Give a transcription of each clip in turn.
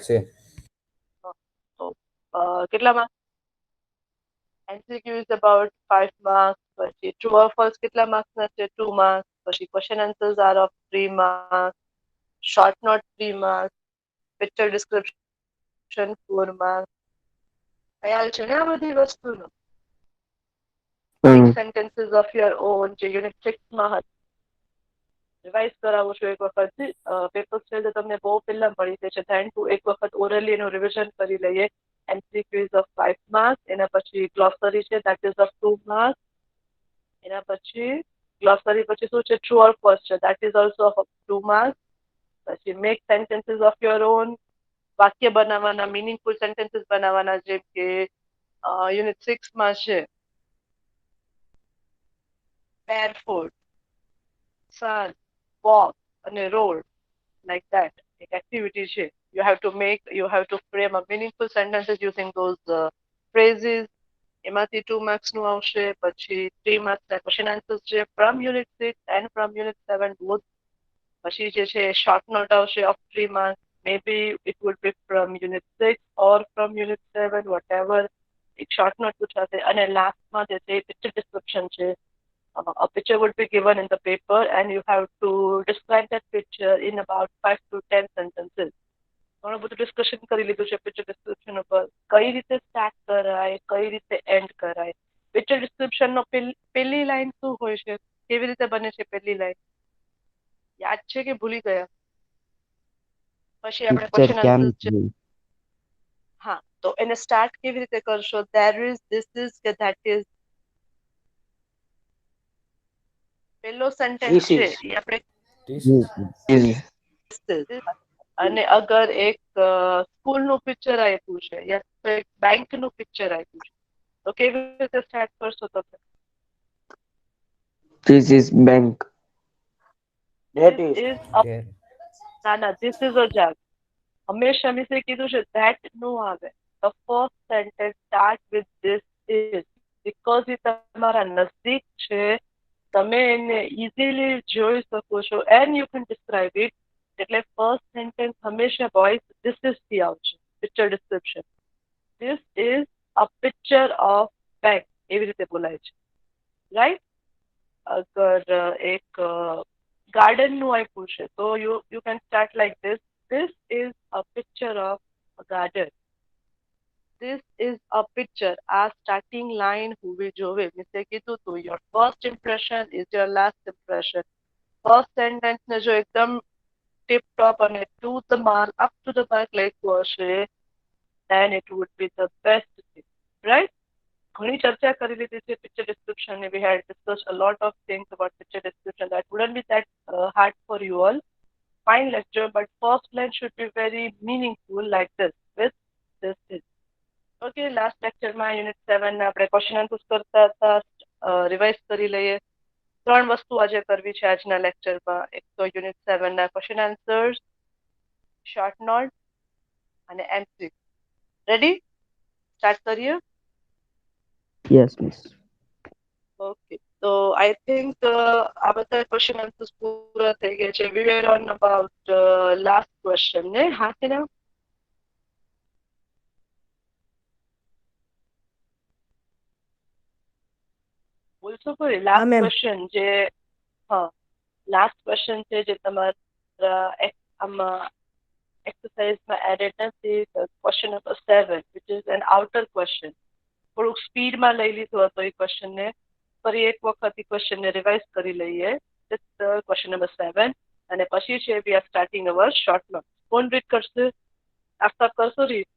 છે. તો કેટલા marks? MCQ is about 5 marks. પછી true or false કેટલા માર્ક્સ ના છે? 2 marks. પછી question answers are of 3 marks. short note 3 marks. picture description 4 marks. ખ્યાલ છે ને આ બધી વસ્તુનો? make sentences of your own જે યુનિટ 6 માં હતું. રિવાઇઝ કરાવું છું એક વખત. પેપર છે તો તમને બહુ પહેલા મળી જશે. ધેન ટુ એક વખત ઓરલી એનું રિવિઝન કરી લઈએ. MCQ is of 5 marks. એના પછી ગ્લોસરી છે, that is of 2 marks. એના પછી ગ્લોસરી પછી શું છે? ટ્રુ ઓર ફોલ્સ છે, that is also of 2 marks. પછી make sentences of your own, વાક્ય બનાવવાના, મીનિંગફુલ સેન્ટેન્સીસ બનાવવાના, જેમ કે યુનિટ 6 માં છે barefoot, sun, walk અને roll, like that. એક activity છે. You have to frame a meaningful sentences using those phrases. એમાંથી 2 marks નું આવશે. પછી 3 marks ના question answers છે from unit 6 and from unit 7 both. પછી જે છે short note આવશે of 3 marks. Maybe it would be from unit 6 or from unit 7, whatever. એક short note પૂછાશે. અને લાસ્ટમાં જે છે picture description છે. A picture would be given in the paper and you have to describe that picture in about 5 to 10 sentences. ઘણું બધું discussion કરી લીધું છે પિક્ચર ડિસ્ક્રિપ્શન ઉપર. કઈ રીતે સ્ટાર્ટ કરાય, કઈ રીતે એન્ડ કરાય. પિક્ચર ડિસ્ક્રિપ્શન નો પહેલી લાઈન શું હોય છે? કેવી રીતે બને છે પહેલી લાઈન? યાદ છે કે ભૂલી ગયા? પછી આપણે ક્વેશ્ચન આન્સર્સ છે. હા, તો એને સ્ટાર્ટ કેવી રીતે કરશો? there is, this is કે that is. પહેલો સેન્ટેન્સ છે એ આપણે અને અગર એક સ્કૂલ નું પિક્ચર આપ્યું છે યા તો એક બેંક નું પિક્ચર આપ્યું છે, તો કેવી રીતે સ્ટાર્ટ કરશો તમે? This is bank. ના ના, this is a jug. હંમેશા મિસે કીધું છે that નું આવે. The first sentence start with this is, because એ તમારા નજદીક છે, તમે એને easily જોઈ શકો છો and you can describe it. એટલે ફર્સ્ટ સેન્ટેન્સ હંમેશા વોઇસ this is થી આવશે. Picture description, this is a picture of bank, એવી રીતે બોલાય છે, રાઈટ? અગર એક ગાર્ડન નું આપ્યું છે તો you can start like this. This is a picture of a garden. This is a picture. આ સ્ટાર્ટિંગ લાઈન હોવી જોવે. મિસે કીધું તું your first impression is your last impression. First sentence ને જો એકદમ ટીપ ટોપ અને to the mark, up to the mark લખ્યું હશે, then it would be the best thing, right? ઘણી ચર્ચા કરી લીધી છે પિક્ચર ડિસ્ક્રિપ્શન ને. We had discussed a lot of things about picture description. That wouldn't be that hard for you all. Fine lecture, but first line should be very meaningful, like this, with this is. Okay, last lecture માં unit 7 ના આપણે question answers કરતા હતા. Revise કરી લઈએ. 3 વસ્તુ આજે કરવી છે આજના લેક્ચરમાં. એક તો યુનિટ 7 ના ક્વેશ્ચન આન્સર્સ, શોર્ટ નોટ અને એમસીક્યુ. રેડી? સ્ટાર્ટ કરીએ? Yes, miss. Okay, so I think આ બધા ક્વેશ્ચન આન્સર્સ પૂરા થઈ ગયા છે. We were on about last question ને? હા કે ના? બોલશો કોઈ? લાસ્ટ ક્વેશ્ચન જે લાસ્ટ ક્વેશ્ચન છે જે તમારા આમાં એક્સરસાઇઝમાં એડેડ નથી. Question number 7 which is an outer question. થોડુંક સ્પીડમાં લઈ લીધું હતો એ ક્વેશ્ચનને. ફરી એક વખત એ ક્વેશ્ચનને રિવાઇઝ કરી લઈએ. ક્વેશ્ચન નંબર 7 અને પછી છે we are starting our short note. કોણ રીડ કરશે? આફતાબ કરશો રીડ?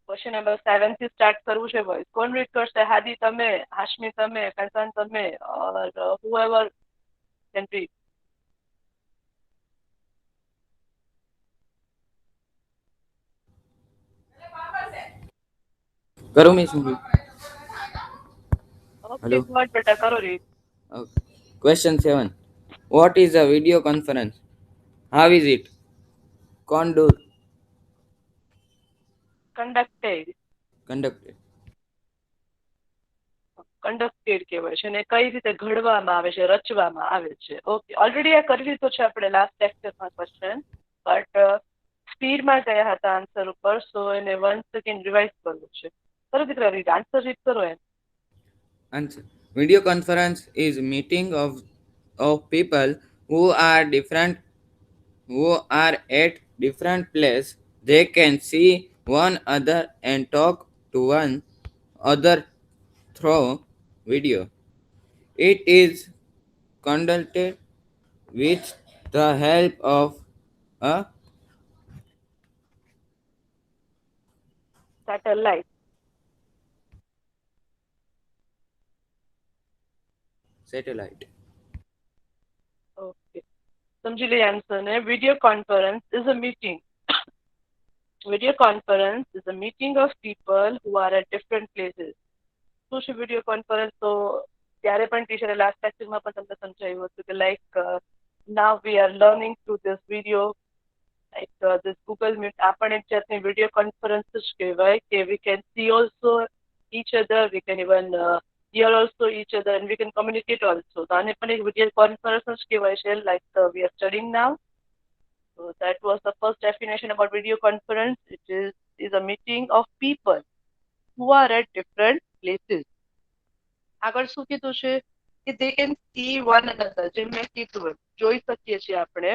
ક્વેશ્ચન નંબર 7 થી સ્ટાર્ટ કરવું છે વોઇસ. કોણ રીડ કરશે? હાદી તમે, હાશમી તમે, ફૈઝાન તમે, और whoever can read. કરું મિસ હું? Okay, go ahead બેટા, કરો read. Question 7. What is a video conference? How is it conducted? Conducted. કંડક્ટેડ કહેવાય છે અને કઈ રીતે ઘડવામાં આવે છે, રચવામાં આવે છે. ઓકે, ઓલરેડી આ કરી લીધો છે આપણે લાસ્ટ લેક્ચરમાં ક્વેશ્ચન, બટ સ્પીડમાં ગયા હતા આન્સર ઉપર, સો એને વન સેકન્ડ રિવાઇઝ કરવું છે. કરો દીકરા, રીડ આન્સર રીડ કરો એમ. Answer. Video conference is meeting of people who are at different place. They can see one another and talk to one other through video. It is conducted with the help of a satellite. satellite. Okay, સમજી લઈએ answer ને. Video conference is a meeting. Video conference is a meeting of people who are at different places. શું છે video conference? તો ત્યારે પણ ટીચરે last લેક્ચરમાં પણ તમને સમજાવ્યું હતું કે like now we are learning through this video, like this Google meet. આ પણ એક જાતની વિડીયો કોન્ફરન્સ જ કહેવાય કે we can see also each other, we can even hear also each other and we can communicate also. તો આને પણ એક વિડીયો કોન્ફરન્સ જ કહેવાય છે, like we are studying now. So that was the first definition about video conference. It is a meeting of people who are at different places. આગળ શું કીધું છે કે they can see one another, જેમ મેં કીધું જોઈ શકીએ છીએ આપણે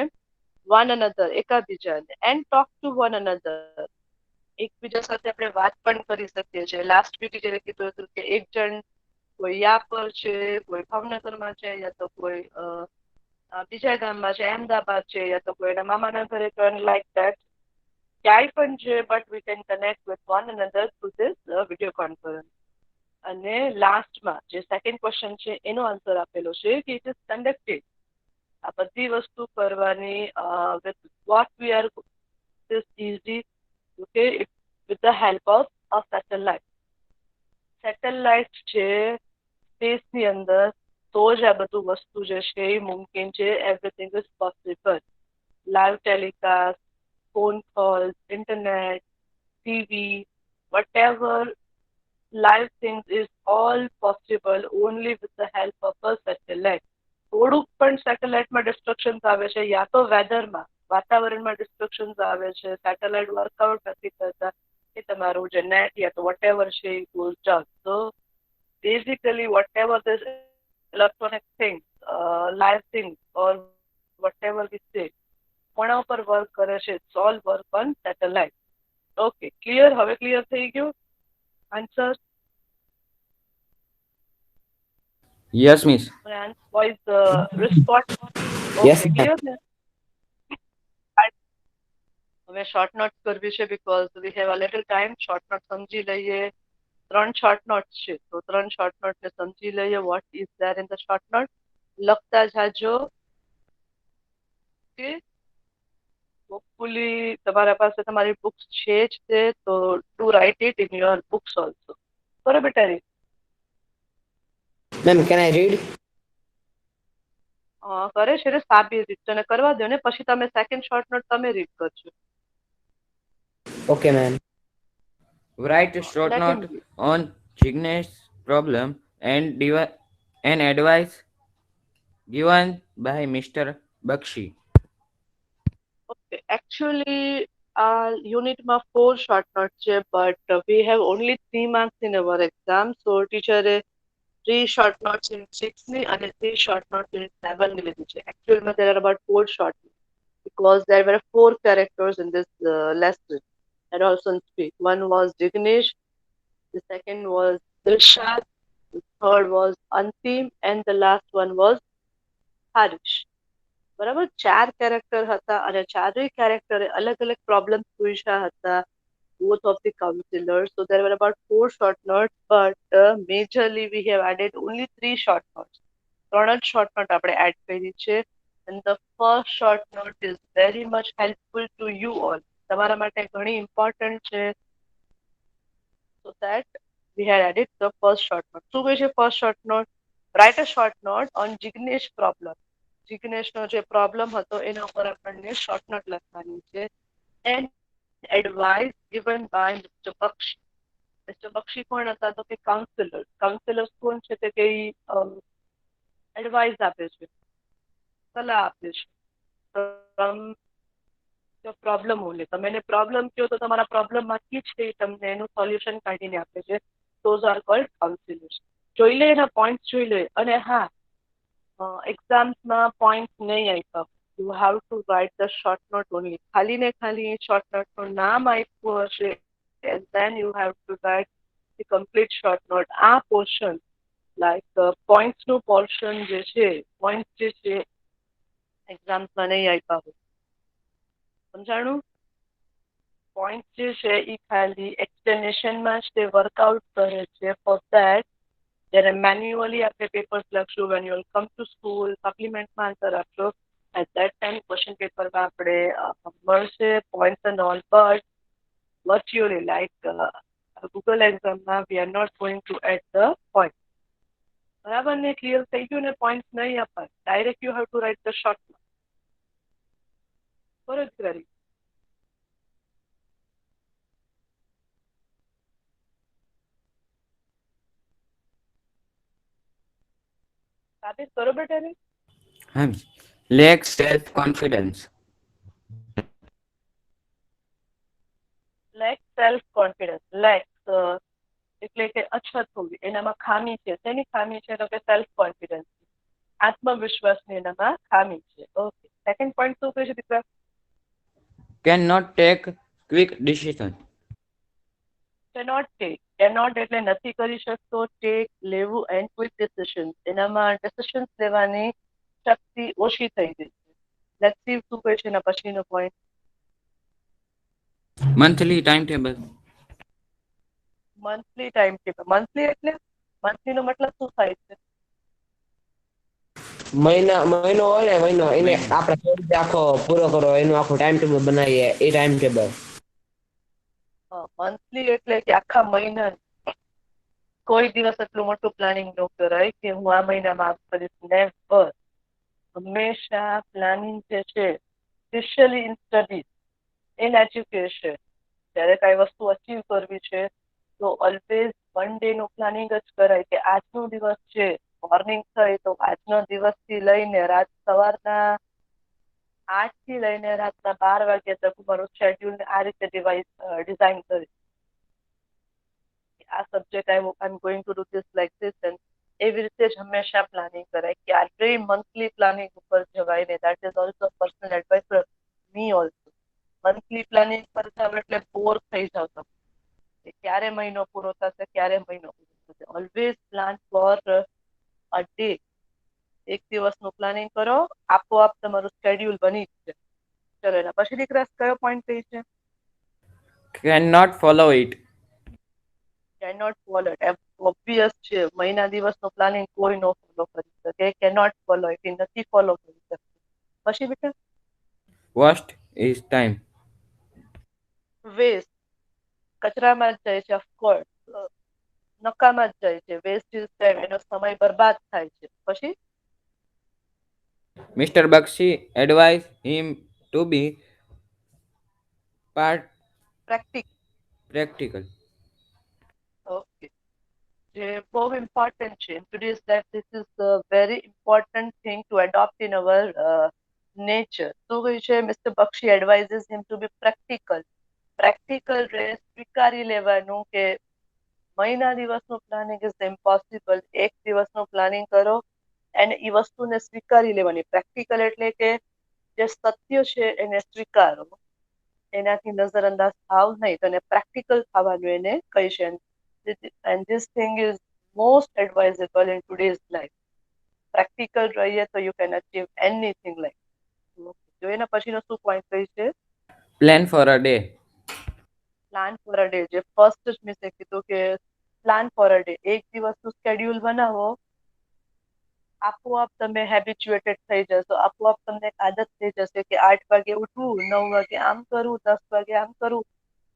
one another, એકાબીજાને, and talk to one another, એકબીજા સાથે આપણે વાત પણ કરી શકીએ છીએ. લાસ્ટ વીક ટીચરે કીધું હતું કે એક જણ કોઈ યા પર છે, કોઈ ભાવનગરમાં છે, યા તો કોઈ બીજા ગામમાં છે, અહેમદાબાદ છે, યા તો કોઈ એના મામાના ઘરે છે, લાઈક ધેટ ક્યાંય પણ છે, but we can connect with one another through this video conference. અને લાસ્ટમાં જે સેકન્ડ ક્વેશ્ચન છે એનો આન્સર આપેલો છે કે ઇટ ઇઝ કન્ડક્ટેડ. આ બધી વસ્તુ કરવાની with what we are this easy, okay, with the help of a satellite. Satellite છે સ્પેસની અંદર, તો જ આ બધું વસ્તુ જે છે એ મુમકિન છે. Everything is possible. Live telecast, phone calls, internet, TV, whatever live things is all possible only with the help of a satellite. થોડુંક પણ સેટેલાઇટમાં ડિસ્ટ્રક્શન્સ આવે છે, યા તો વેધરમાં, વાતાવરણમાં ડિસ્ટ્રક્શન્સ આવે છે, સેટેલાઇટ વર્કઆઉટ નથી કરતા, એ તમારું જે નેટ યા તો whatever છે એ goes down. So basically whatever this electronic things, live things or whatever we say, કોના ઉપર વર્ક કરે છે? It's all work on satellite. Okay, clear? હવે ક્લિયર થઈ ગયું answer? Yes, miss. Voice response. Yes, Okay, clear ને? હવે short note કરવી છે because we have a little time. Short note સમજી લઈએ. 3 શોર્ટ નોટ છે, તો 3 શોર્ટ નોટ ને સમજી લઈએ. What is there in the short not? લખતા જાજો. ઓકે, હોપફુલી તમારા પાસે તમારી બુક્સ છે જ તે, તો to write it in your books also. કરો બેટા read. Ma'am, can I read? કરે છે ને સાબી રીડ, તને કરવા દો ને, પછી તમે સેકન્ડ શોર્ટ નોટ તમે રીડ કરજો. Okay, ma'am. Write a short Let him note read. on Jignesh's problem and advice given by Mr. Bakshi. Okay, actually યુનિટમાં 4 શોર્ટ નોટ છે, but we have only 3 marks in our exam. So ટીચરે 3 short notes in 6 ની અને 3 short notes in 7 ની લીધી છે. Actually there are about 4 short notes because there were 4 characters in this lesson and also in speak. One was Jignesh, the second was Dilshad, the third was Antim, and the last one was Harish. બરાબર, 4 character હતા અને ચારેય કેરેક્ટરે અલગ અલગ problems પૂછ્યા હતા, both of the counselors. So there were about 4 short notes, but majorly we have added only 3 short notes. 3 જ short note આપણે એડ કરી છે. And the first short note is very much helpful to you all. તમારા માટે ઘણી important છે. So that we had added the first short note. શું કહે છે first short note? Write a short note on Jignesh problem. જિગ્નેશનો જે problem હતો એના ઉપર આપણને શોર્ટ નોટ લખવાની છે. And advice given by Mr. Bakshi. Mister Bakshi કોણ હતા તો કે કાઉન્સિલર્સ કોણ છે તે કે એડવાઇસ આપે છે, સલાહ આપે છે ફ્રોમ પ્રોબ્લેમ ઓનલી. તમે એને પ્રોબ્લેમ કહો તો તમારા પ્રોબ્લેમમાંથી જ તે તમને એનું સોલ્યુશન કાઢીને આપે છે. Those are cold counsellors. જોઈ લે એના પોઈન્ટ જોઈ લે. અને હા, એક્ઝામ્સમાં પોઈન્ટ નહીં આપ્યા, you have to write the short note only. ખાલી ને ખાલી શોર્ટ નોટનું નામ આપ્યું હશે and then you have to write the complete short note. આ પોર્શન લાઈક પોઈન્ટ્સનું પોર્શન જે છે, પોઈન્ટ જે છે એક્ઝામ્સમાં નહીં આપ્યા હોય. સમજાણું? પોઈન્ટ જે છે એ ખાલી એક્સપ્લેનેશનમાં જ તે વર્કઆઉટ કરે છે. ફોર ધેટ જ્યારે મેન્યુઅલી આપણે પેપર્સ લખશું, when you come to school, સપ્લિમેન્ટમાં આન્સર આપશો, એટ ધેટ ટાઈમ ક્વેશ્ચન પેપરમાં આપણે મળશે points and all. But virtually like Google એક્ઝામમાં we are not going to add the point. બરાબર ને? ક્લિયર થઈ ગયું ને? પોઈન્ટ નહીં અપાય, direct you have to write the short. બરોબર કરી. સાબિત બરોબર છે ને? હા, lack self confidence. Lake self confidence. Lake એટલે કે અછત હોવી, એનામાં ખામી છે. શેની ખામી છે તો કે સેલ્ફ કોન્ફિડન્સ, આત્મવિશ્વાસની એનામાં ખામી છે. ઓકે, સેકન્ડ પોઈન્ટ શું કહે છે દીકરા? Cannot take quick decision. Cannot take. Cannot એટલે નથી કરી શકતો, ટેક લેવું, એન્ડ ક્વિક ડિસિઝન, એનામાં ડિસિઝન્સ લેવાની શક્તિ ઓછી થઈ ગઈ છે. લેટ્સ સી શું કહે છે એના પછીનો point. Monthly timetable. Monthly time table. Monthly એટલે મંથલી નો મતલબ શું થાય છે? મહિનો હોય ને મહિનો એને આપણે કેવી રીતે આખો પૂરો કરો એનું આખું ટાઈમ ટેબલ બનાવીએ એ ટાઈમ ટેબલ. મંથલી એટલે કે આખા મહિના. કોઈ દિવસ એટલું મોટું પ્લાનિંગ ન કરાય કે હું આ મહિનામાં આમ કરીશ. નેવર. હંમેશા પ્લાનિંગ જે છે, specially in studies, in education, જ્યારે કાંઈ વસ્તુ અચીવ કરવી છે તો ઓલવેઝ વન ડે નું પ્લાનિંગ જ કરાય કે આજનો દિવસ છે, મોર્નિંગ થઈ તો આજનો દિવસથી લઈને રાત સવારના 8 થી લઈને રાતના 12 વાગ્યા તક મારું શેડ્યુલ આ રીતે ડિઝાઇન કરી. આ subject I am going to do this like this. And એવી રીતે જ હંમેશા પ્લાનિંગ કરાય. ક્યારેય મંથલી પ્લાનિંગ ઉપર જવાય ને. That is also personal advice for me also. Monthly planning પર જાવ એટલે બોર થઈ જાવ તમે. ક્યારે મહિનો પૂરો થશે, ક્યારે મહિનો પૂરો થશે. Always plan for a day. એક દિવસનું પ્લાનિંગ કરો, આપોઆપ તમારું શેડ્યુલ બની જ છે. ચલો, એના પછી દીકરા કયો પોઈન્ટ કહી છે? Cannot follow it. Cannot follow it. Obvious છે, મહિના દિવસનું પ્લાનિંગ કોઈ નો ફોલો કરી શકે. કેનોટ ફોલો ઇટ, નથી ફોલો કરી શકે. પછી બેટા Waste is time. વેસ્ટ, કચરામાં જ જાય છે. ઓફકોર્સ નકામાં જ જાય છે. વેસ્ટ ઇઝ ટાઈમ, એનો સમય બરબાદ થાય છે. પછી Mr. Bakshi advised him to be part પ્રેક્ટિક. practical. ઓકે, જે બહુ ઇમ્પોર્ટન્ટ છે. In today's life this is a very important thing to adopt in our nature. શું કહ્યું છે? Mister Bakshi advises him to be practical. Practical dress સ્વીકારી લેવાનું કે મહિના દિવસનું પ્લાનિંગ ઇઝ ઇમ્પોસિબલ. એક દિવસનું પ્લાનિંગ કરો અને એ વસ્તુને સ્વીકારી લેવાની. પ્રેક્ટિકલ એટલે કે જે સત્ય છે એને સ્વીકારો, એનાથી નજરઅંદાજ થાવ નહીં. તો એને પ્રેક્ટિકલ થવાનું એને કહી છે. And this thing is most advisable in today's life. Practical રહીએ તો you can achieve anything like. જો એના પછીનો શું પોઈન્ટ કહી છે? Plan for a day. Plan for a day. જે ફર્સ્ટ જ મેં કીધું કે પ્લાન ફોર અ ડે. એક દિવસનું સ્કેડ્યુલ બનાવો, આપોઆપ તમે હેબિચ્યુએટેડ થઈ જશો. આપોઆપ તમને આદત થઈ જશે કે 8 વાગે ઉઠવું, 9 વાગે આમ કરવું, 10 વાગે આમ કરવું.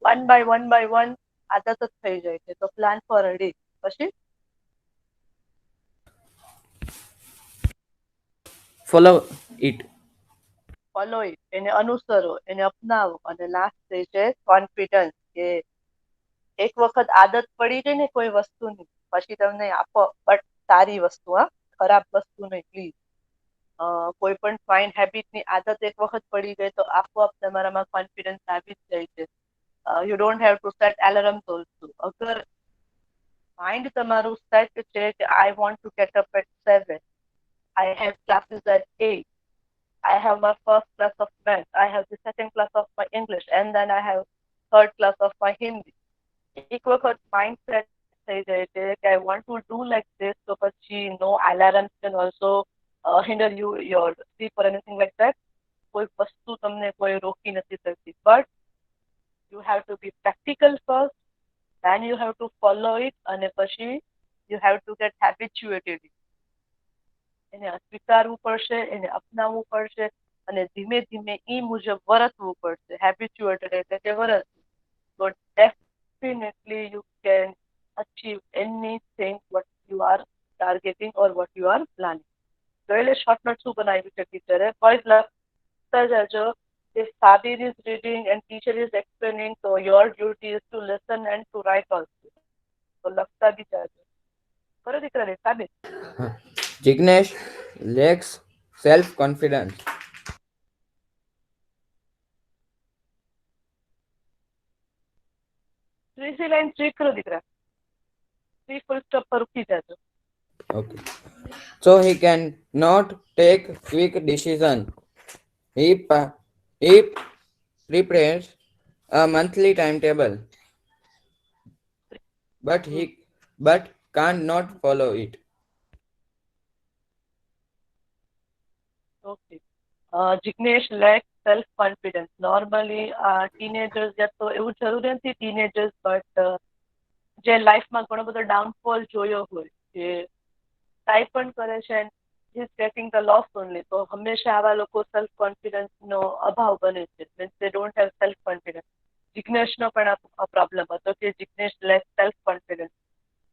વન બાય વન આદત જ થઈ જાય છે. તો પ્લાન ફોર અ ડે. પછી Follow it. ફોલો ઇટ, એને અનુસરો, એને અપનાવો. અને લાસ્ટ છે કોન્ફિડન્સ, કે એક વખત આદત પડી ગઈ ને કોઈ વસ્તુની પછી તમને આપો, બટ સારી વસ્તુ, ખરાબ વસ્તુ નહીં પ્લીઝ. કોઈ પણ ફાઇન હેબિટની આદત એક વખત પડી ગઈ તો આપોઆપ તમારામાં કોન્ફિડન્સ આવી જ જાય છે. You don't have to set alarms also. અગર માઇન્ડ તમારું સેટ છે કે I want to get up at 7, I have classes at 8, I have my first class of math, I have the second class of my English, and then I have third class of my Hindi. એક વખત mind set થઈ જાય છે કે I want to do like this, તો પછી no alarms can also hinder you your sleep or anything like that. કોઈ વસ્તુ તમને કોઈ રોકી નથી શકતી. But you have two be practical first, then you have to follow it, અને પછી you have to get habituated. એને સ્વીકારવું પડશે, એને અપનાવવું પડશે અને ધીમે ધીમે એ મુજબ વર્તવું પડશે. હેબિચ્યુએટેડ એટલે કે વર્તવું. તો definitely you can achieve anything what you are targeting or what you are planning. તો એટલે શોર્ટ નોટ શું બનાવ્યું છે ટીચરે? બોયઝ લખતા જાજો. If Sabir is reading and teacher is explaining, so your duty is to listen and to write also. તો લખતા બી જાજો. કરો દીકરા રે Sabir. Jignesh lacks self-confidence. 3 line 3 કરો દીકરા. 3 ફૂલ સ્ટોપ પર રૂકી જાજો. Okay. So he cannot take quick decision. He prepares a monthly timetable, but can't not follow it. Okay. Jignesh lacks self-confidence. Normally, teenagers, યા તો એવું જરૂરી નથી teenagers, but જે લાઈફમાં ઘણો બધો ડાઉનફોલ જોયો હોય, જે ટ્રાય પણ કરે છે and he is getting the loss only. તો હંમેશા આવા લોકો સેલ્ફ કોન્ફિડન્સ નો અભાવ બને છે. Means they don't have self confidence. જિગ્નેશનો પણ આ પ્રોબ્લેમ હતો કે Jignesh lack self confidence.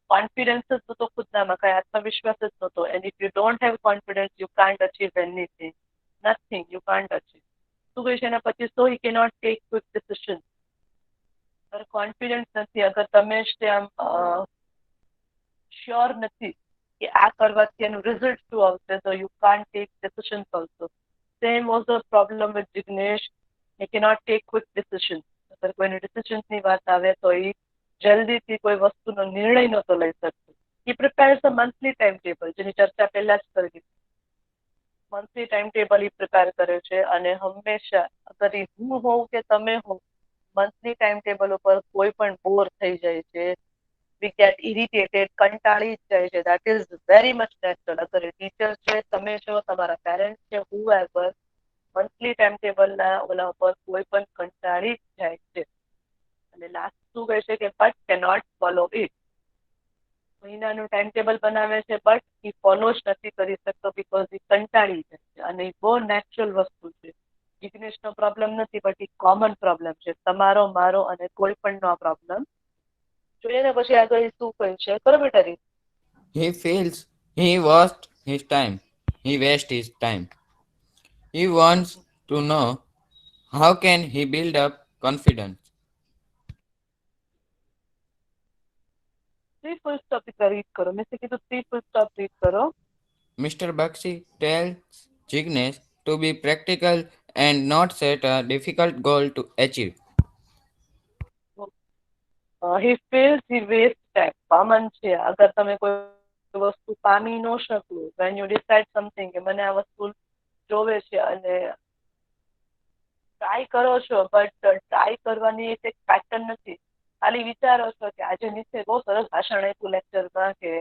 Confidence જ નહોતો ખુદનામાં, કઈ આત્મવિશ્વાસ જ નહોતો. And if you don't have confidence you can't achieve anything, nothing you can't achieve. શું કહે છે એના પછી? So he cannot take quick decision. અગર કોન્ફિડન્સ નથી, અગર તમે જ આમ શ્યોર નથી કે આ કરવાથી એનું રિઝલ્ટ શું આવશે, તો you can't take decisions also. Same was the problem with Jignesh. He cannot take quick decision. અગર કોઈની ડિસિઝન્સની વાત આવે તો એ જલ્દીથી કોઈ વસ્તુનો નિર્ણય નહોતો લઈ શકતો. હી પ્રિપેર્સ અ મંથલી ટાઈમ ટેબલ, જેની ચર્ચા પહેલા જ કરી દીધી. મંથલી ટાઈમ ટેબલ એ પ્રિપેર કરે છે અને હંમેશા, અગર એ હું હોઉં કે તમે હો, મંથલી ટાઈમ ટેબલ ઉપર કોઈ પણ બોર થઈ જાય છે, we get irritated, કંટાળી જ જાય છે. that is very much natural. અગર એ ટીચર છે, તમે છો, તમારા પેરેન્ટ્સ છે, whoever, મંથલી ટાઈમ ટેબલના ઓલા ઉપર કોઈ પણ કંટાળી જ જાય છે. અને લાસ્ટ શું કહે છે કે બટ કેનોટ ફોલો ઇટ. મહિનાનું ટાઈમ ટેબલ બનાવે છે બટ એ ફોલો જ નથી કરી શકતો બીકોઝ એ કંટાળી જાય છે. અને એ બહુ નેચરલ વસ્તુ છે. જિગ્નેશનો પ્રોબ્લેમ નથી, બટ એ કોમન પ્રોબ્લેમ છે. તમારો, મારો અને કોઈ પણનો આ પ્રોબ્લેમ. જોઈએ ને પછી આગળ એ શું કહે છે. કરો બેટા રીત. He feels he wastes his time. He wastes his time. He wants to know how can he build up confidence. 3 full stop read કરો. મેં કીધું 3 ફૂલ સ્ટોપ રીડ કરો. Mr. Bakshi tells Jignesh to be practical and not set a difficult goal to achieve. he feels he wastes time. Common છે. અગર તમે કોઈ વસ્તુ પામી ન શકો, when you decide something કે મને આ વસ્તુ જોવે છે અને ટ્રાય કરો છો, બટ ટ્રાય કરવાની એક પેટર્ન નથી. ખાલી વિચારો છો કે આજે નીચે બહુ સરસ ભાષણ આપ્યું લેક્ચરમાં કે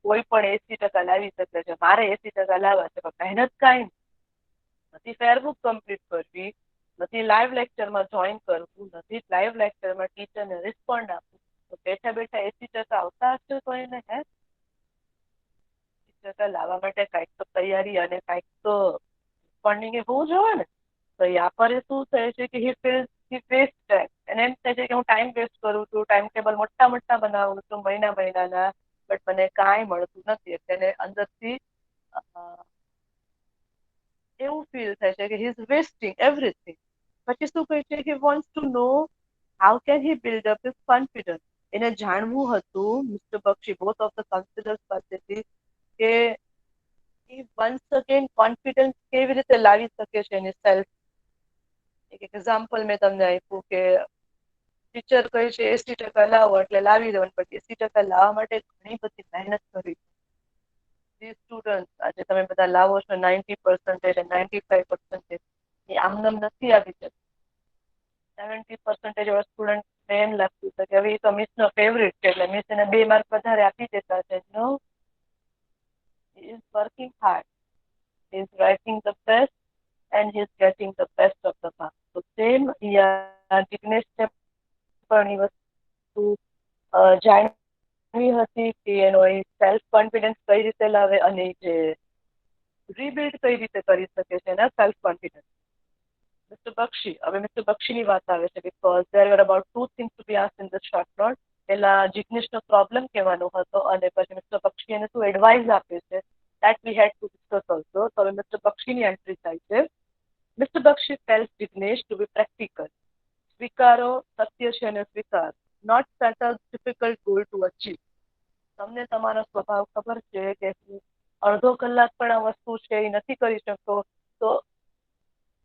કોઈ પણ 80% લાવી શકે છે, મારે 80% લાવવા છે, પણ મહેનત કાંઈ નથી. ફેરબુક કમ્પ્લીટ કરવી નથી, લાઈવ લેક્ચરમાં જોઈન કરવું નથી, લાઈવ લેક્ચરમાં ટીચરને રિસ્પોન્ડ આપવું. તો બેઠા બેઠા 80% આવતા હશે તો એને 80% લાવવા માટે કાંઈક તો તૈયારી અને કાંઈક તો રિસ્પોન્ડિંગ એ હોવું જોઈએ ને. તો યા પર શું થાય છે કે હી વેસ્ટ ટાઈમ. એને એમ થાય છે કે હું ટાઈમ વેસ્ટ કરું છું, ટાઈમ ટેબલ મોટા મોટા બનાવું છું મહિનાના, બટ મને કાંઈ મળતું નથી. એટલે એને અંદરથી એવું ફીલ થાય છે કે હી ઇઝ વેસ્ટિંગ એવરીથિંગ. પછી શું કહે છે, he wants to know how can he build up his confidence. એને જાણવું હતું mister Bakshi both of the counsellors પાસેથી કે એ વન્સ અગેન કોન્ફિડન્સ કેવી રીતે લાવી શકે છે એની સેલ્ફ. એક એક્ઝામ્પલ મેં તમને આપ્યું કે ટીચર કહે છે 80% લાવો એટલે લાવી દો, પણ 80% લાવવા માટે ઘણી બધી મહેનત કરી. સ્ટુડન્ટ આજે તમે બધા લાવો છો 90% 95%, એ આમનામ નથી આવી જતું. 70% એવા સ્ટુડન્ટ એમ લાગતું હતું કે હવે એ તો મિસનો ફેવરિટ છે એટલે મિસ એને 2 માર્ક વધારે આપી દેતા છે. નો, he is working hard, he is writing the best and he is getting the best of the marks. So same જિગ્નેશને પણ એ વસ્તુ જાણવી હતી કે એનો એ સેલ્ફ કોન્ફિડન્સ કઈ રીતે લાવે અને જે રીબિલ્ડ કઈ રીતે કરી શકે છે એના સેલ્ફ કોન્ફિડન્સ. મિસ્ટર બક્ષી, હવે મિસ્ટર બક્ષીની વાત આવે છે because there were about 2 things to be asked in this short note. પહેલા જિગ્નેશનો પ્રોબ્લેમ કહેવાનો હતો અને પછી મિસ્ટર બક્ષી એને શું એડવાઇસ આપે છે that we had to discuss also. તો હવે મિસ્ટર બક્ષીની એન્ટ્રી થાય છે. Mister Bakshi tells Jignesh to be practical. સ્વીકારો, સત્ય છે અને સ્વીકાર. Not set a difficult goal to achieve. તમને તમારો સ્વભાવ ખબર છે કે અડધો કલાક પણ આ વસ્તુ છે એ નથી કરી શકતો તો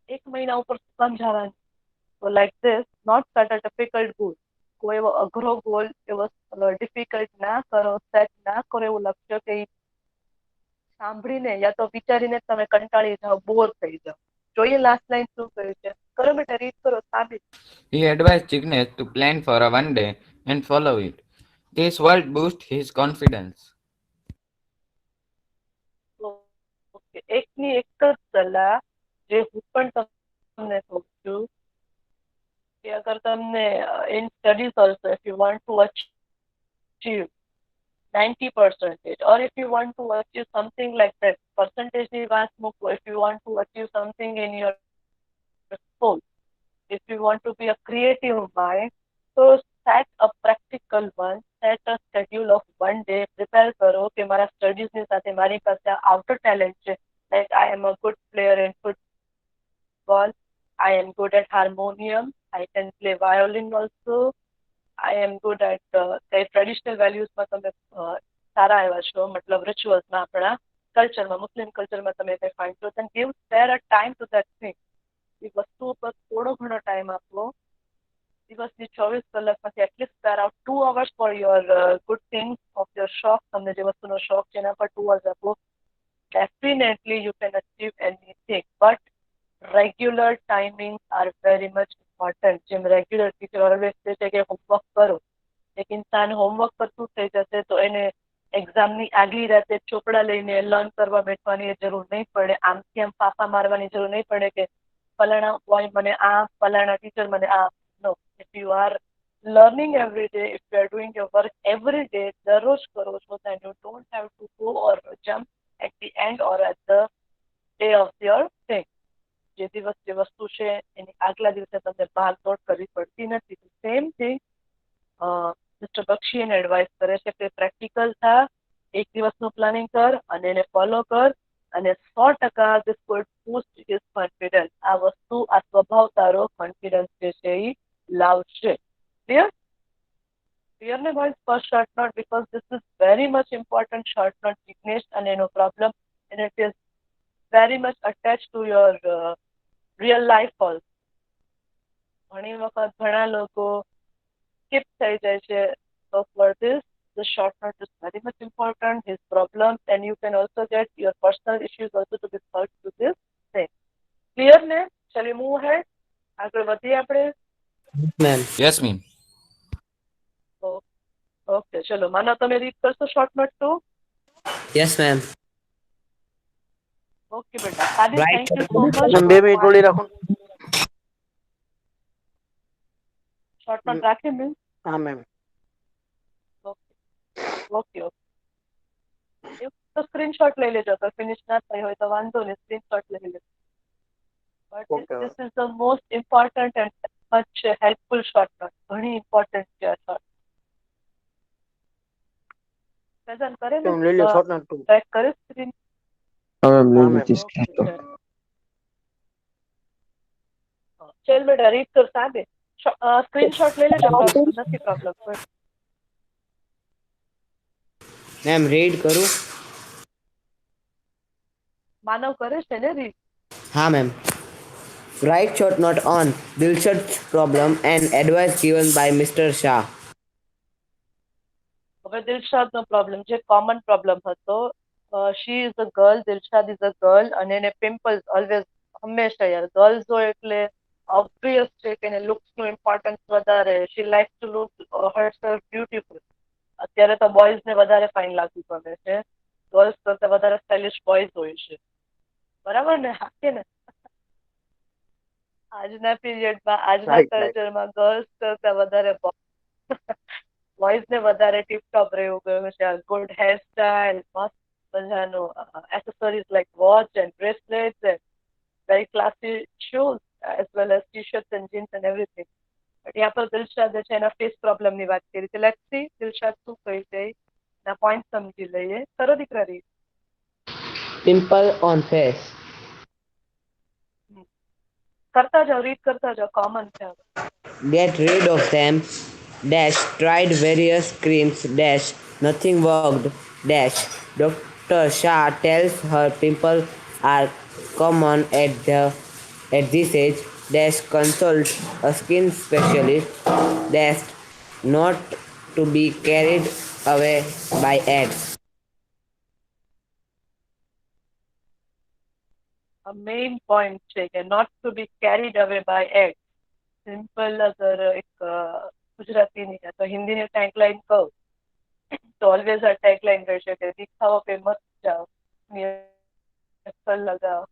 1 મહિના ઉપર કામ જવાનું. So like this, not set a difficult goal. કોઈ એવો અઘરો ગોલ એવો ડિફિકલ્ટ ના કરો, સેટ ના કરો એવું લક્ષ્ય કે સાંભળીને યા તો વિચારીને તમે કંટાળી જાઓ, બોર થઈ જાઓ. જોઈએ લાસ્ટ લાઈન શું કહ્યું છે. કરો બેટા, રીડ કરો, સાબિત. He advised Jignesh to plan for a one day and follow it. This will boost his confidence. Okay, એકની એક જ સલાહ જે હું પણ તમને કહું છું કે અગર તમને in studies also if you want to achieve 90% or if you want to achieve something like that, percentage ની વાત મૂકો. If you want to achieve something in your soul, if you want to be a creative mind, so set a practical one, set a schedule of one day, prepare કરો કે મારા studies ની સાથે મારી પાસે આઉટર ટેલેન્ટ છે. Like I am a good player in football, I am good at harmonium, I can play violin also, I am good at traditional values માં તમે સારા એવા છો, મતલબ રિચ્યુઅલ્સમાં આપણા કલ્ચરમાં, મુસ્લિમ કલ્ચરમાં તમે કંઈ ફાઇન્ડ છો, then give spare a time to that thing. એ વસ્તુ ઉપર થોડો ઘણો ટાઈમ આપવો. દિવસની 24 કલાકમાંથી at least spare out 2 hours for your good things of your શોખ. તમને જે વસ્તુનો શોખ છે એના પર 2 hours આપો. Definitely you can achieve anything, but regular timings are very much important. જેમ રેગ્યુલર ટીચર ઓલવેઝ કહે છે કે હોમવર્ક કરો. એક ઇન્સાન હોમવર્ક પર શું થઈ જશે તો એને એક્ઝામની આગલી રાતે ચોપડા લઈને લર્ન કરવા બેઠવાની જરૂર નહીં પડે. આમથી આમ ફાફા મારવાની જરૂર નહીં પડે કે ફલાણા બોય મને આ, ફલાણા ટીચર મને આ. નો, if you are learning every day, if you are doing your work every day, દરરોજ કરો છો, then you don't have to go or jump at the end or at the day of your thing. જે દિવસ જે વસ્તુ છે એની આગલા દિવસે તમને ભાગ દોડ કરવી પડતી નથી. સેમ થિંગ મિસ્ટર બક્ષી એને એડવાઇસ કરે છે કે પ્રેક્ટિકલ થા, એક દિવસનું પ્લાનિંગ કર અને એને ફોલો કર અને 100% this would boost his confidence. આ વસ્તુ, આ સ્વભાવ તારો કોન્ફિડન્સ જે છે એ લાવશે. ક્લિયર? ક્લિયર ને boys? First short note, because this is very much important short note, Jignesh, અને એનો problem and it is very much attached to your real life also. ઘણી વખત ઘણા લોકો skip થઈ જાય છે. So for this, the short note is very much important, his problems, and you can also get your personal issues also to be solved to this thing. Clear ને? Shall we move ahead? આગળ વધીએ આપણે? Ma'am. Yes, ma'am. Okay, ચલો માનો તમે read કરશો short note too? Yes ma'am. Okay બેટા, સાબિત, Right. Thank you so much. 2 minute hold રાખો. શોર્ટ નોટ રાખી મેં? હા મેમ. Okay okay okay. એક તો સ્ક્રીનશોટ લઈ લેજો, તો ફિનિશ ના થઈ હોય તો વાંધો નહીં, સ્ક્રીનશોટ લઈ લેજો. But Okay. this is the most important and much helpful short note. ઘણી ઇમ્પોર્ટન્ટ છે આ શોર્ટ. પ્રેઝન્ટ કરે ને? મેમ લઈ લો શોર્ટ નોટ 2. ટ્રેક કરે સ્ક્રીન? હા મેમ. ચલ બેટા, રીડ કર સાબિત. સ્ક્રીનશોટ લઈ લેજો, નથી પ્રોબ્લેમ. મેમ રીડ કરું? માનવ કરે છે ને રીડ. હા ma'am. Right short note on Dilshad's problem and advice given by Mr. Shah. હવે દિલશાદનો પ્રોબ્લેમ જે કોમન પ્રોબ્લેમ હતો, she is a girl, Dilshad is a girl, અને એને પિમ્પલ્સ ઓલવેઝ, હંમેશા યાર ગર્લ્સ હોય એટલે ઓબ્વિયસ છે કે એને લુક્સનું ઇમ્પોર્ટન્સ વધારે. She like to look herself beautiful. અત્યારે તો બોયઝને વધારે ફાઇન લાગવું ગમે છે, ગર્લ્સ કરતા વધારે સ્ટાઇલિશ બોયઝ હોય છે, બરાબર ને? હા કે ને? આજના પીરિયડમાં, આજના રાઈટ રાઈટ કલ્ચરમાં ગર્લ્સ કરતા વધારે બોયઝને વધારે ટીપટોપ રહેવું ગમે છે. ગુડ હેરસ્ટાઇલ, મસ્ત મજાનું accessories like watch and bracelets and very classy shoes as well as T shirts and jeans and everything. But યા પર દિલશાદે છે એના ફેસ પ્રોબ્લેમની વાત કરી છે. લેટ્સ સી દિલશાદ શું કહી છે, એના પોઈન્ટ સમજી લઈએ. કરો દીકરા રીત. Pimple on face. કરતા જાઓ, રીત કરતા જાઓ, કોમન છે. Get rid of them. Dash tried various creams. Dash nothing worked. Dash Dr. Shah tells her pimples are common at this age. Dash consult a skin specialist. Dash not to be carried away by ads. Main point છે કે not two B carried અવે by add. Simple અગર એક ગુજરાતીની તો હિન્દીની tagline કહું તો always આ ટેગલાઇન રહેશે કે દિખાવો પે મત જાઓ, લગાવો.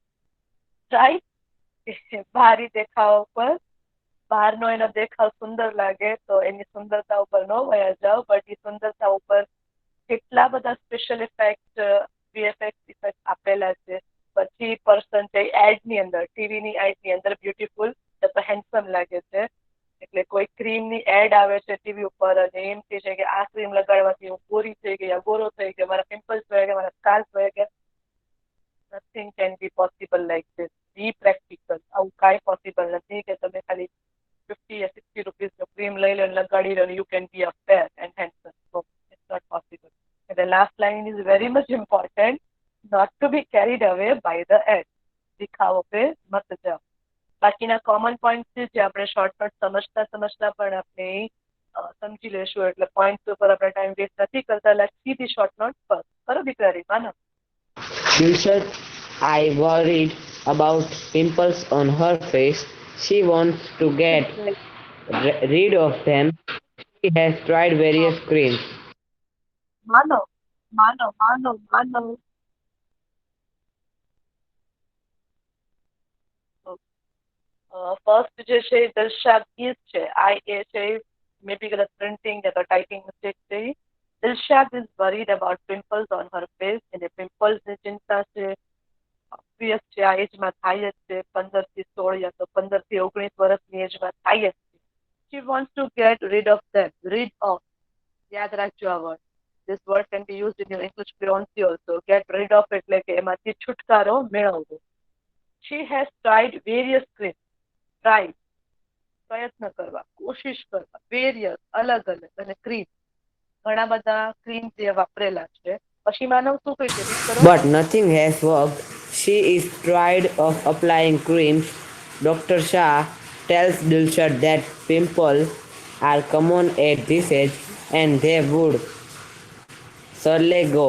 રાઈટ? બારી દેખાવ ઉપર, બહારનો એનો દેખાવ સુંદર લાગે તો એની સુંદરતા ઉપર ન વયા જાઓ, બટ એ સુંદરતા ઉપર કેટલા બધા સ્પેશિયલ ઇફેક્ટ, વીએફએક્સ ઇફેક્ટ આપેલા છે. પછી પર્સન છે એડની અંદર, ટીવીની એડની અંદર બ્યુટીફુલ તો હેન્ડસમ લાગે છે. એટલે કોઈ ક્રીમની એડ આવે છે ટીવી ઉપર અને એમ કહે છે કે આ ક્રીમ લગાડવાથી હું ગોરી થઈ ગઈ, ગોરો થઈ ગયો, મારા પિમ્પલ્સ વહી ગયા, મારા સ્કાર્સ વહી ગયા. Nothing can be possible like this. B practical. આવું કાંઈ પોસિબલ નથી કે તમે ખાલી 50 યા 60 રૂપીસનો ક્રીમ લઈ લો, લગાડી લો, you can be a fair and handsome. No, it's not possible. The last line is very much important. Not to be carried away by the ad. દિખાવો પે મત જાઓ. બાકીના કોમન પોઈન્ટ છે જે આપણે શોર્ટકટ સમજતા સમજતા પણ આપણે સમજી લેશું, એટલે પોઈન્ટ ઉપર આપણે ટાઈમ વેસ્ટ નથી કરતા. Let's see the short note first. કરો દીકરા રીત, માનો. Dilshad, I worried about pimples on her face. She wants to get rid of them. She has tried various creams. માનો માનો માનો માનો. ફર્સ્ટ જે છે એ દિલશાદ ઇઝ છે, આઈ એ છે, મે બી કદાચ પ્રિન્ટિંગ યા તો ટાઈપિંગ મિસ્ટેક છે. Dilshad is worried about pimples on her face. એને પિમ્પલ્સની ચિંતા છે. ઓબ્વિયસ છે, આ એજમાં થાય જ છે. 15 થી 16 યા તો 15 થી 19 વર્ષની એજમાં થાય જ છે. She wants to get rid of them. Rid of, યાદ રાખજો આ word. This word can be used in your English fluency also. Get rid of એટલે કે એમાંથી છુટકારો મેળવવો. She has tried various creams. Try, પ્રયત્ન કરવા, કોશિશ કરવા. વેરિયસ, અલગ અલગ, અને ક્રીમ, ઘણા બધા ક્રીમ જે વાપરેલા છે. પછી માનવ શું કહે છે, રીડ કરો. But nothing has worked. She is tired of applying creams. Dr. Shah tells Dilshad that pimples are common at this age and they would surely go.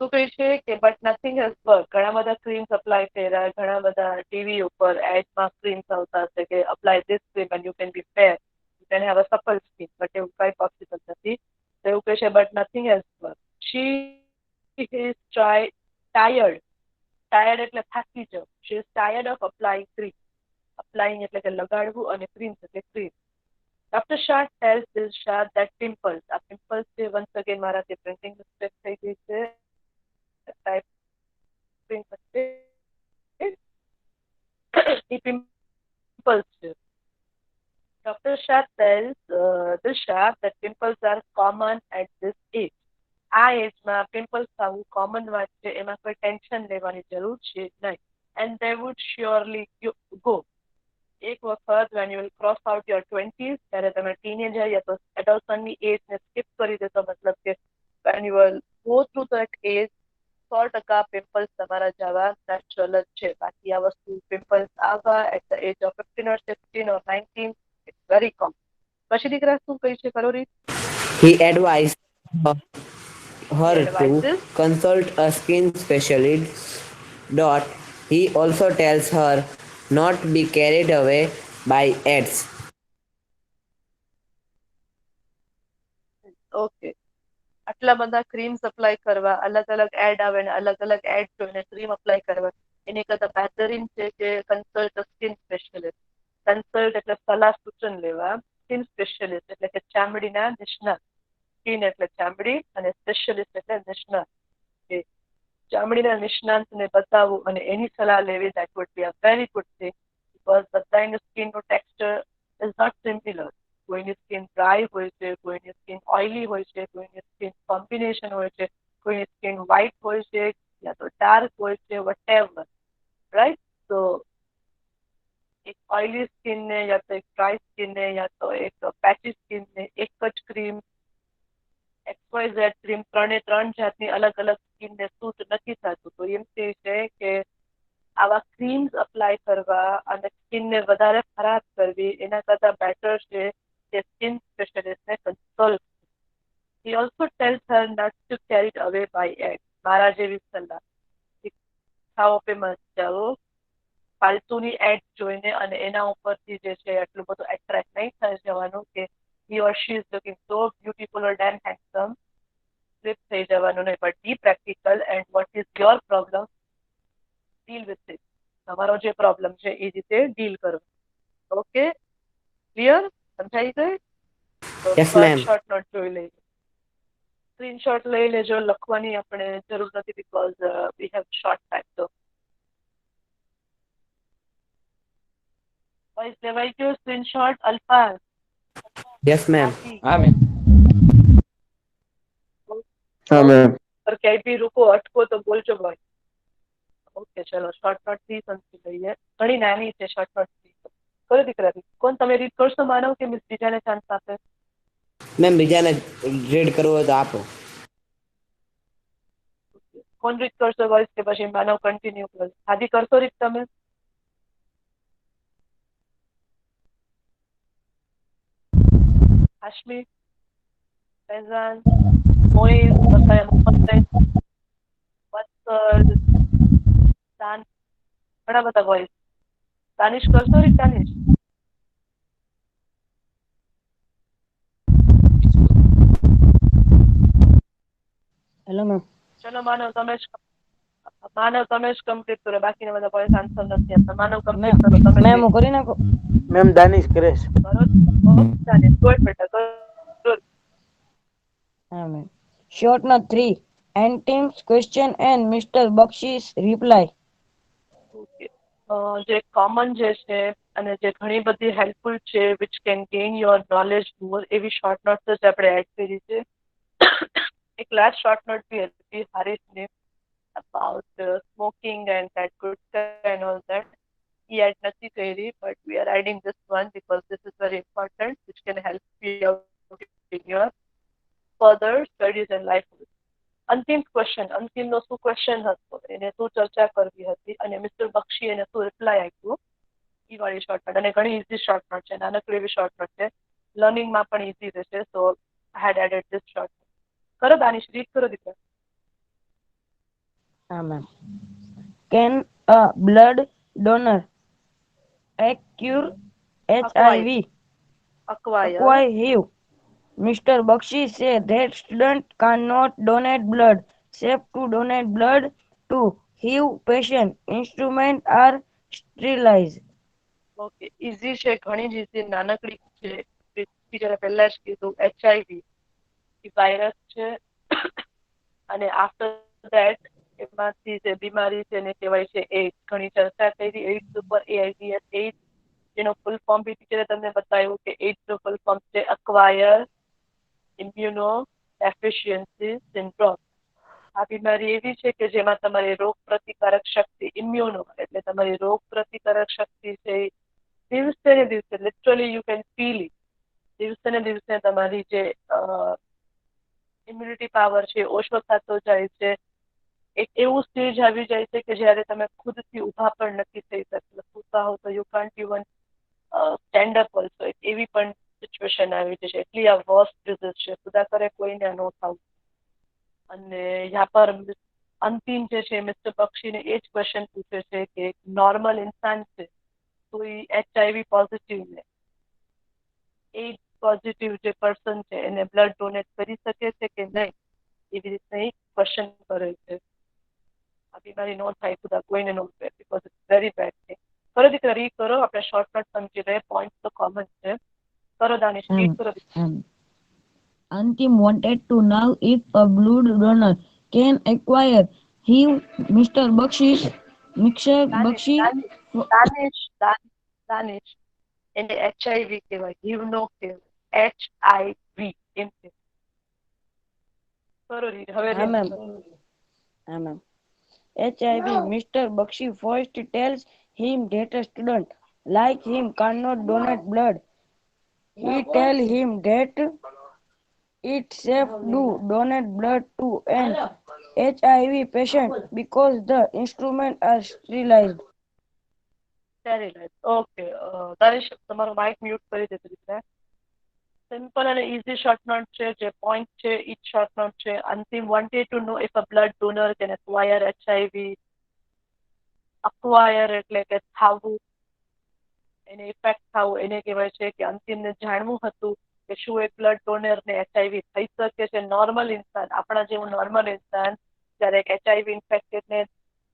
શું કહે છે કે બટ નથિંગ હેઝ વર્ક. ઘણા બધા ક્રીમ્સ apply કર્યા, ઘણા બધા TV ઉપર એડમાં ક્રીમ્સ આવતા હશે કે apply this cream and you can be fair, you can have a supple skin, but એવું કઈ પોસિબલ નથી. તો એવું કહે છે but nothing has work. She is tired. Tired એટલે થાકી જવું. She is tired of applying cream. Applying એટલે કે લગાડવું, અને ક્રીમ્સ એટલે cream. Dr. Shah tells Dilshad that pimples, આ pimples છે, once again મારાથી પ્રિન્ટિંગ મિસ્ટેક થઈ ગઈ છે, ટાઈપિંગ મિસ્ટેક. એ pimples છે. Dr. Shah tells Dilshad that pimples are common at this age. આ એજમાં પિમ્પલ્સ થવું કોમન વાત છે, એમાં કોઈ ટેન્શન લેવાની જરૂર છે નહીં. And they would surely go. એક વખત when you will cross out your 20s ત્યારે તમે ટીનેજર યા તો એડોલસન્ટની એજ ને સ્કીપ કરી દેશો, મતલબ કે when you will go through that age 100% pimples તમારા જવા નેચરલ જ છે. બાકી આ વસ્તુ પિમ્પલ્સ આવવા at the age of 15 or 16 or 19 it's very common. પછી દીકરા શું કહી છે કરો રીત? He advised her He to advises consult a skin specialist. Dot. He also tells her not to be carried away by ads. Okay, આટલા બધા ક્રીમ્સ apply કરવા, અલગ અલગ એડ આવે ને અલગ અલગ એડ જોઈને ક્રીમ અપ્લાય કરવા, એની કરતા બેહતરીન છે કે કન્સલ્ટ સ્કિન સ્પેશિયલિસ્ટ. કન્સલ્ટ એટલે સલાહ સૂચન લેવા, સ્કિન સ્પેશિયલિસ્ટ એટલે કે ચામડીના નિષ્ણાત. સ્કિન એટલે ચામડી અને સ્પેશિયલિસ્ટ એટલે નિષ્ણાત. એ ચામડીના નિષ્ણાંતને બતાવવું અને એની સલાહ લેવી, that would be a very good thing because બધાની સ્કિનનું ટેક્સચર is not similar. કોઈની સ્કિન ડ્રાય હોય છે, કોઈની સ્કિન ઓઇલી હોય છે, કોઈની સ્કિન કોમ્બિનેશન હોય છે, કોઈની સ્કિન વ્હાઇટ હોય છે યા તો ડાર્ક હોય છે, વટેવર, રાઈટ? તો એક ઓઇલી સ્કિનને યા તો એક ડ્રાય સ્કિનને યા તો એક પેચી સ્કિનને એક જ ક્રીમ XYZ ક્રીમ ત્રણ જાતની અલગ અલગ સ્કિનને સૂટ નથી થતું. તો એમ કહે છે કે આવા ક્રીમ્સ અપ્લાય કરવા અને સ્કિનને વધારે ખરાબ કરવી એના કરતાં બેટર છે કે સ્કિન સ્પેશિયલિસ્ટને consult. He also tells her not to carry it away by ads. મારા જેવી સલાહ, દેખાવો પે મત જાઓ, ફાલતુની એડ જોઈને અને એના ઉપરથી જે છે એટલું બધું એટ્રેક્ટ નહીં થઈ જવાનું કે he or she is looking so beautiful or damn handsome. Slip થઈ જવાનું નહીં, but be practical and what is your problem, deal with it. તમારો જે પ્રોબ્લેમ છે એ રીતે ડીલ કરો. Okay, clear? સમજાઈ ગઈ? તો Yes, ma'am. શોર્ટ નોટ જોઈ લઈએ. સ્ક્રીનશોટ લઈ લેજો, લખવાની આપણે જરૂર નથી because we have short time. તો વોઇસ લેવાઈ ગયો સ્ક્રીનશોટ? Alfaz, Yes, ma'am. હા મેમ. हाँ मैम. પર ક્યાંય બી રૂકો અટકો તો બોલજો ભાઈ. ઓકે ચલો શોર્ટ નોટ 3 સમજી લઈએ. ઘણી નાની છે શોર્ટ નોટ 3. કરો દીકરા રીત. કોણ તમે રીત કરશો માનવ કે મિસ બીજાને ચાન્સ આપે? મેમ બીજાને રીડ કરવું હોય તો આપો. કોણ રીત કરશો વોઇસ કે પછી માનવ કન્ટિન્યુ કરો? આદિ કરશો રીત તમે? હાશમી, ફૈઝાન, મોઇઝ, મસાયા મોહમ્મદ, વત્સલ, દાન, ઘણા બધા વોઇસ. દાનિશ કરશો રીત? Danish hello ma'am. ચલો માનવ તમે જ કમ્પ્લીટ કરો, બાકીના બધા વોઇસ આન્સર નથી આપતા. માનવ કમ્પ્લીટ કરો તમે. મેમ હું કરી નાખું? मैम दानिश क्रेश. કરો દાનિશ, ગુડ બેટા કરો. હા ma'am. Short note 3 Antim's question and Mr. Bakshi's reply. જે કોમન જે છે અને જે ઘણી બધી હેલ્પફુલ છે which can gain your knowledge more એવી શોર્ટ નોટ્સ જ આપણે એડ કરી છે. એક લાસ્ટ શોર્ટ નોટ બી હતી હારીસની about smoking and that gutka and all that. He had નથી કરી, but we are adding this one because this is very important which can help you out in your further studies and life. અંતિમ question, અંતિમનો શું question હતો, એને શું ચર્ચા કરવી હતી અને મિસ્ટર બક્ષી એને શું રિપ્લાય આપ્યું, એ વાળી શોર્ટ નોટ. અને ઘણી ઇઝી શોર્ટ નોટ છે, નાનકડી એવી શોર્ટ નોટ છે, લર્નિંગમાં પણ ઇઝી રહેશે. સો આઈ હેડ એડેડ ધીસ શોર્ટ. કરો દાનિશ, રીડ કરો દીકરા. હા ma'am. Can a blood donor cure HIV? Acquire. Acquire HIV. Mr. Bakshi said that students cannot donate blood. Safe to donate blood to HIV patient. Instruments are sterilized. Okay, easy છે, ઘણી જ easy, નાનકડી છે. ટીચરે પહેલા જ કીધું HIV એ virus છે અને આફ્ટર ધેટ એમાંથી જે બીમારી છે એને કહેવાય છે એઇડ્સ. ઘણી ચર્ચા કરી એઇડ્સ ઉપર, AIDS એઇડ્સ, જેનો ફૂલ ફોર્મ બી ટીચરે તમને બતાવ્યું કે એઇડ્સનો ફૂલ ફોર્મ છે અક્વાયર ઇમ્યુનો ડેફિશિયન્સી સિન્ડ્રોમ. આ બીમારી એવી છે કે જેમાં તમારી રોગ પ્રતિકારક શક્તિ, ઇમ્યુનો એટલે તમારી રોગ પ્રતિકારક શક્તિ છે દિવસે ને દિવસે literally you can feel it, દિવસે ને દિવસે તમારી જે ઇમ્યુનિટી પાવર છે ઓછો થતો જાય છે. એક એવું સ્ટેજ આવી જાય છે કે જ્યારે તમે ખુદથી ઊભા પણ નથી થઈ શકતા, સૂતા હો તો you can't even stand up also. એક એવી પણ સિચ્યુએશન આવી જશે. એટલી આ વર્સ્ટ ડિઝીઝ છે, ખુદા કરે કોઈને ન થવું. અને યા પર અંતિમ જે છે મિસ્ટર બક્ષીને એ જ ક્વેશ્ચન પૂછે છે કે એક નોર્મલ ઇન્સાન છે તો એ HIV પોઝિટિવ ને એ પોઝિટિવ જે પર્સન છે એને બ્લડ ડોનેટ કરી શકે છે કે નહીં, એવી રીતના એક ક્વેશ્ચન કરે છે. આ બીમારી ન થાય ખુદા કોઈને ન થાય, because it's very bad thing. કરો દીકરા, રીડ કરો, આપણે શોર્ટકટ સમજી લઈએ, પોઈન્ટ તો કોમન છે. કરો દાનિશ, રીડ કરો. Antim wanted to know if a blood donor can acquire HIV. Mr. Bakshi, Danish એને HIV કહેવાય, HIV નો કહેવાય, HIV એમ કે. કરો રીડ હવે. હા ma'am. HIV, Mr. Bakshi first tells him that a student like him cannot donate blood. He tells him that it's safe to donate blood to an HIV patient because the instruments are sterilized. Okay Danish, તમારો Mike mute કરી દેજો દીકરા. Simple અને easy short note છે, જે point છે ઈ જ short note છે. અંતિમ wanted to know if a blood donor can acquire HIV. અક્વાયર એટલે કે થાવું, એને ઇફેક્ટ થવું, એને કહેવાય છે કે અંતિમને જાણવું હતું કે શું એક બ્લડ ડોનરને HIV થઈ શકે છે. નોર્મલ ઇન્સાન, આપણા જેવું નોર્મલ ઇન્સાન જ્યારે એક HIV ઇન્ફેક્ટેડને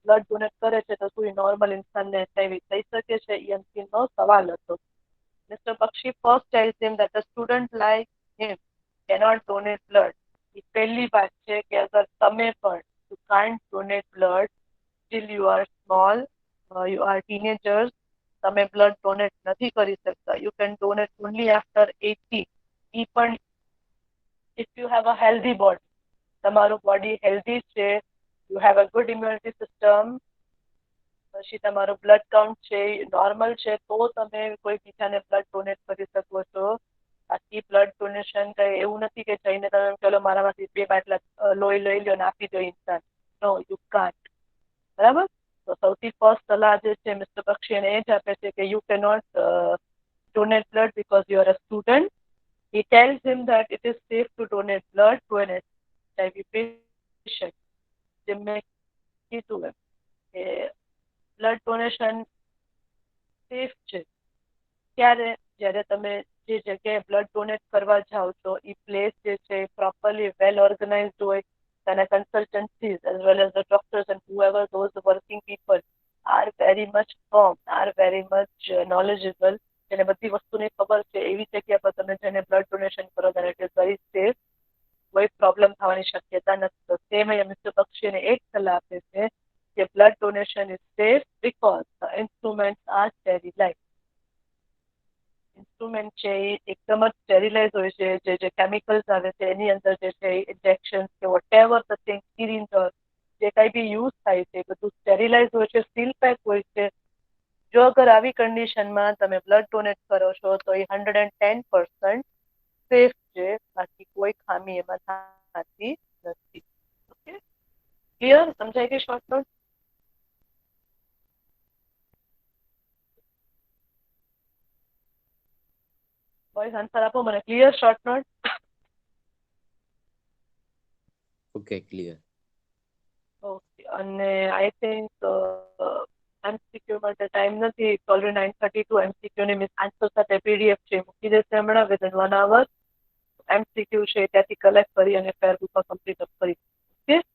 બ્લડ ડોનેટ કરે છે તો શું એ નોર્મલ ઇન્સાનને HIV થઈ શકે છે, એ અંતિમનો સવાલ હતો. Mr. Bakshi first tells him that a student like him cannot donate blood. એ પહેલી વાત છે કે અગર તમે પણ you can't donate blood till you are small, you are teenagers, તમે બ્લડ ડોનેટ નથી કરી શકતા. You can donate only after 80. એ પણ if you have a healthy body, તમારું બોડી હેલ્ધી છે, you have a good immunity system, પછી તમારું blood count છે નોર્મલ છે, તો તમે કોઈ બીજાને બ્લડ ડોનેટ કરી શકો છો. બાકી બ્લડ ડોનેશન કઈ એવું નથી કે જઈને તમે ચલો મારામાંથી 2 બાટલા લોહી લઈ લો ને આપી દો ઇન્સાન. નો, યુ કાન્ટ. બરાબર? તો સૌથી ફર્સ્ટ સલાહ જે છે મિસ્ટર બક્ષી એને એ જ આપે છે કે you cannot donate blood because you are a student. He tells him that it is safe to donate blood to an HIV patient. જેમ મેં કીધું એમ કે બ્લડ ડોનેશન સેફ છે ત્યારે જ્યારે તમે જે જગ્યાએ બ્લડ ડોનેટ કરવા જાઓ છો એ પ્લેસ જે છે પ્રોપરલી વેલ ઓર્ગનાઇઝડ હોય, તેના consultancies as well as the doctors and whoever those working people are very much firm, are very much knowledgeable, જેને બધી વસ્તુની ખબર છે, એવી જગ્યા પર તમે જેને બ્લડ ડોનેશન કરો ત્યારે ઇટ ઇઝ વેરી સેફ. કોઈ પ્રોબ્લેમ થવાની શક્યતા નથી. તો સેમ અહીંયા મિસ્ટર બક્ષીને એક સલાહ આપે છે કે blood donation is safe because the instruments are sterilise. Instrument છે એ એકદમ જ સ્ટેરિલાઇઝ હોય છે. જે કેમિકલ્સ આવે છે એની અંદર જે છે ઇન્જેક્શન કે વોટેવર ધ થિંગ સિરિંજ જે કાંઈ બી યુઝ થાય છે એ બધું સ્ટેરિલાઇઝ હોય છે, સીલ પેક હોય છે. જો અગર આવી કન્ડિશનમાં તમે બ્લડ ડોનેટ કરો છો તો એ 110% સેફ છે, બાકી કોઈ ખામી એમાં થતી નથી. Okay, clear? સમજાઈ ગઈ શોર્ટ નોટ? બોયઝ આન્સર આપો મને. Clear short note? Okay, clear. Okay, અને આઈ થિંક એમસીક્યુ માટે ટાઈમ નથી. ઓલરેડી 9:32 એમસીક્યુની મિસ આન્સર સાથે પીડીએફ છે મૂકી દેશે હમણાં વિધિન 1 hour. એમસીક્યુ છે ત્યાંથી કલેક્ટ કરી અને ફેર બુકમાં કમ્પ્લીટ અપ કરી. ઓકે,